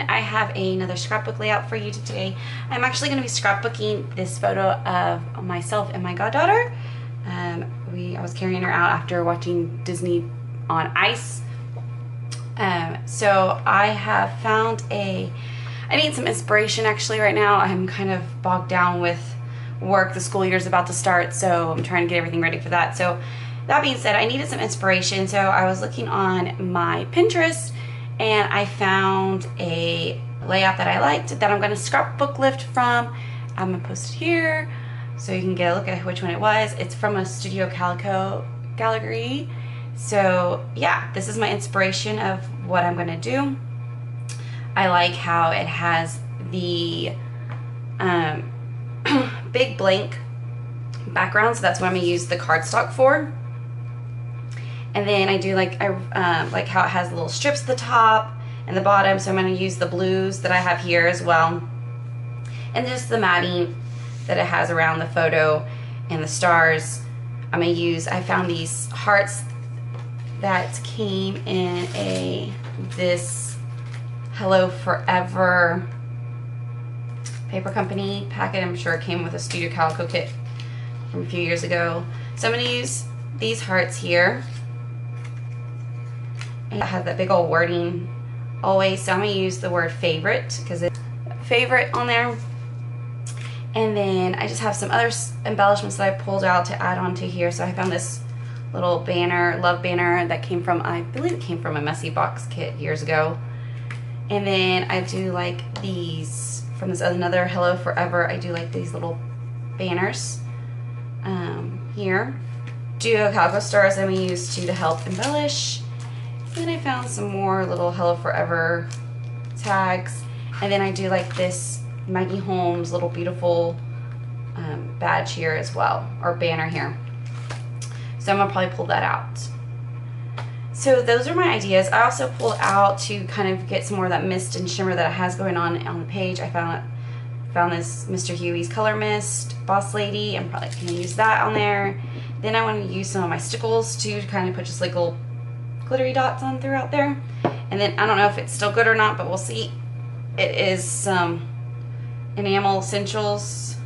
everyone, I have another scrapbook layout for you today. I'm actually going to be scrapbooking this photo of myself and my goddaughter. I was carrying her out after watching Disney on Ice. So I have found I need some inspiration actually right now. I'm kind of bogged down with work. The school year is about to start, so I'm trying to get everything ready for that. So that being said, I needed some inspiration, so I was looking on my Pinterest and I found a layout that I liked that I'm going to scrapbook lift from. I'm going to post it here so you can get a look at which one it was. It's from a Studio Calico Gallery. So yeah, this is my inspiration of what I'm going to do. I like how it has the big blank background, so that's what I'm going to use the cardstock for. And then I do like how it has the little strips at the top and the bottom, so I'm going to use the blues that I have here as well. And just the matting that it has around the photo and the stars. I found these hearts that came in this Hello Forever paper company packet. I'm sure it came with a Studio Calico kit from a few years ago. So I'm going to use these hearts here. And it has that big old wording always, so I'm going to use the word favorite because it's favorite on there. And then I just have some other embellishments that I pulled out to add on to here. So I found this little banner, love banner, that came from, I believe it came from a Messy Box kit years ago. And then I do like these from this another Hello Forever. I do like these little banners here. Studio Calico stars I'm going to use to help embellish. And then I found some more little Hello Forever tags. And then I do like this Maggie Holmes little beautiful badge here as well, or banner here. So I'm going to probably pull that out. So those are my ideas. I also pulled out to kind of get some more of that mist and shimmer that it has going on the page. I found this Mr. Huey's Color Mist, Boss Lady. I'm probably going to use that on there. Then I want to use some of my Stickles too, to kind of put just like little glittery dots on throughout there. And then I don't know if it's still good or not, but we'll see. It is some Enamel Essentials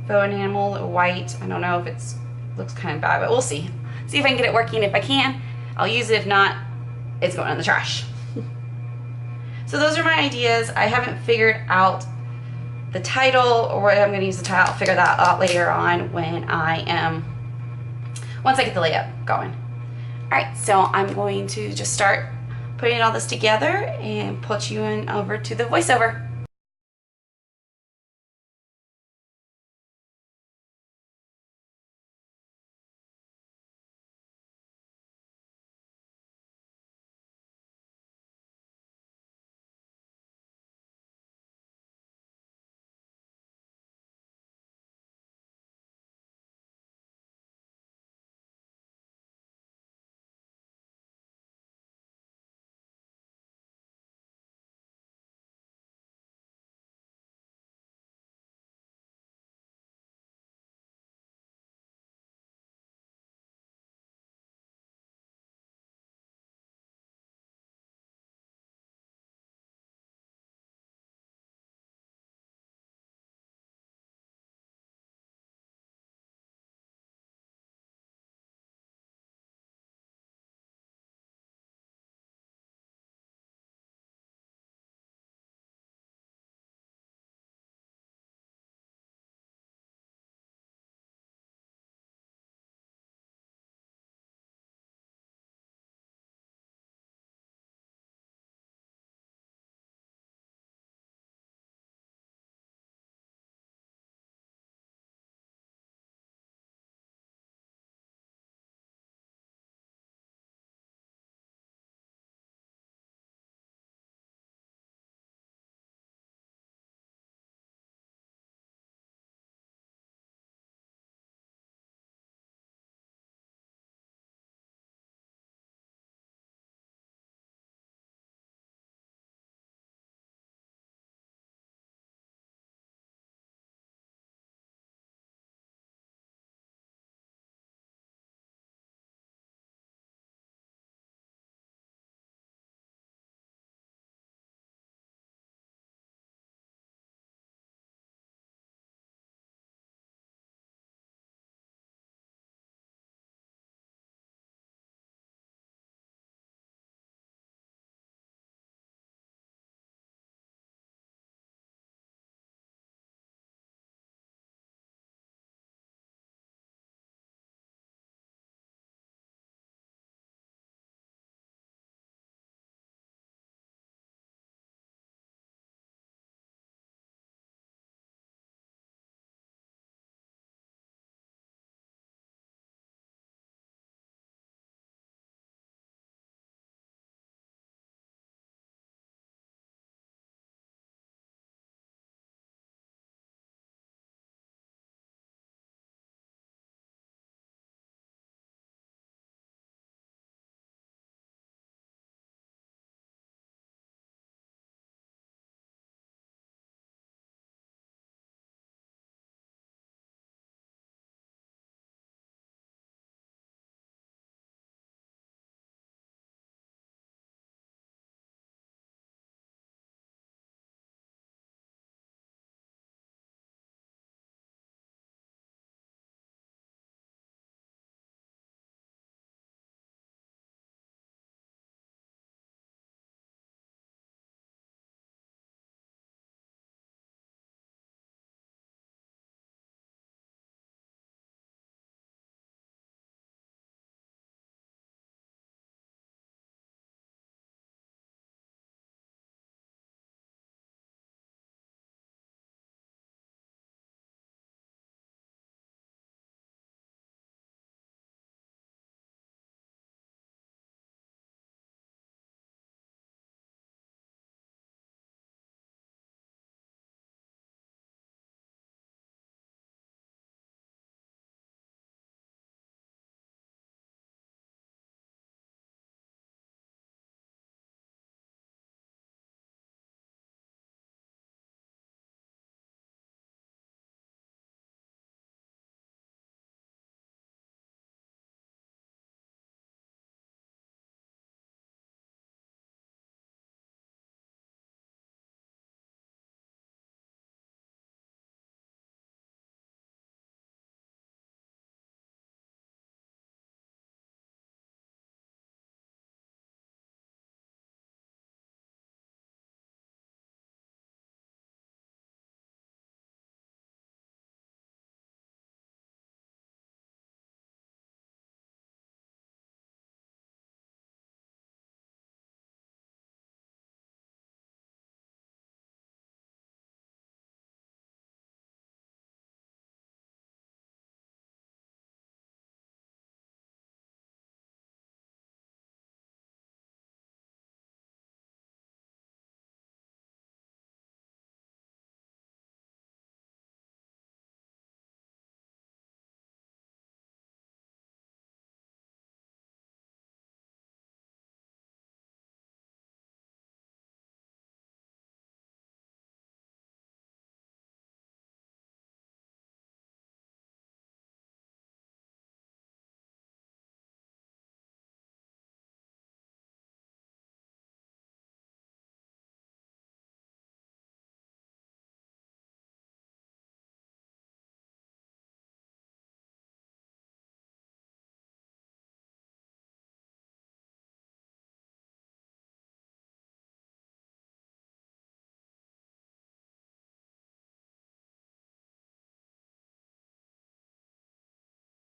faux enamel white. I don't know if it's looks kind of bad, but we'll see. See if I can get it working. If I can, I'll use it. If not, it's going in the trash. So those are my ideas. I haven't figured out the title or what I'm going to use the title. I'll figure that out later on when once I get the layout going. Alright, so I'm going to just start putting all this together and put you in over to the voiceover.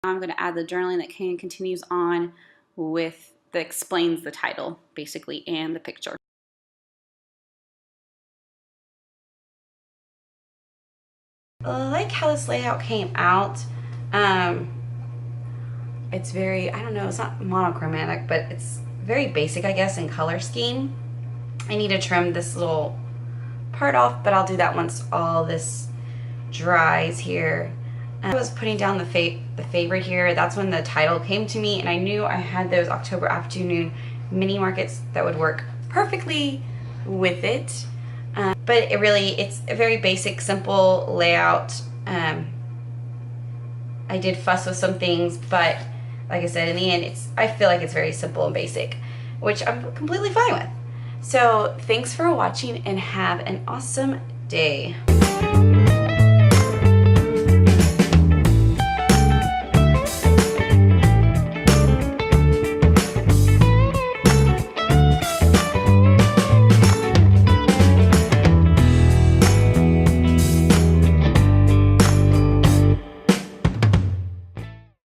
I'm going to add the journaling that continues on with that explains the title basically and the picture. I like how this layout came out. It's very, I don't know, it's not monochromatic, but it's very basic, I guess, in color scheme. I need to trim this little part off, but I'll do that once all this dries here. I was putting down the favorite here. That's when the title came to me, and I knew I had those October afternoon mini markets that would work perfectly with it. But it's a very basic, simple layout. I did fuss with some things, but like I said, in the end, I feel like it's very simple and basic, which I'm completely fine with. So thanks for watching and have an awesome day.